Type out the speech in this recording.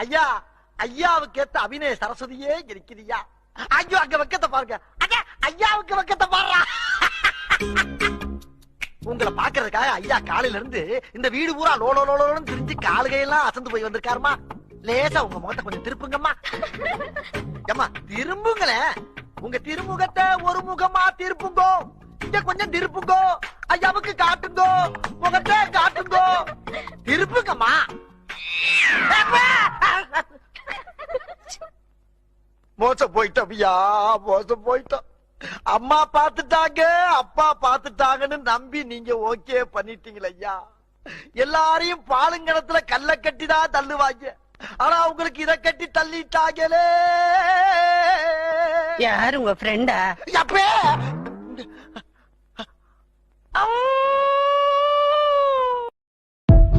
ஐயா, ஐயாவுக்கு ஏத்த அபிநய சரஸ்வதியே இருக்கிறியா? ஐயோ, அங்க வெக்கத்தை பாருங்க. ஐயாவுக்கு வெக்கத்தை பாருடா. உங்களை பாக்குறதுக்காக ஐயா காலையில இருந்து இந்த வீடு பூரா லோலோ லோலோன்னு திரிஞ்சு காலுகையெல்லாம் அசந்து போய் வந்திருக்காருமா. லேசா உங்க முகத்தை கொஞ்சம் திருப்புங்கம்மா. ஏம்மா திரும்புங்களேன். உங்க திருமுகத்தை ஒரு முகமா திருப்புங்கோ. இங்க கொஞ்சம் திருப்புங்கோ. ஐயாவுக்கு காட்டுங்கோ. முகத்தை காட்டுங்கோ. திருப்புங்கம்மா. மோசம் போயிட்டோம் ஐயா, மோசம் போயிட்டோம். அம்மா பாத்துட்டாங்க, அப்பா பாத்துட்டாங்கன்னு நம்பி நீங்க ஓகே பண்ணிட்டீங்களா ஐயா? எல்லாரையும் பாலுங்கணத்துல கல்ல கட்டிதான் தள்ளுவாங்க. ஆனா உங்களுக்கு இத கட்டி தள்ளிட்டாங்களே. யாரு உங்க ஃப்ரெண்டா? அப்பே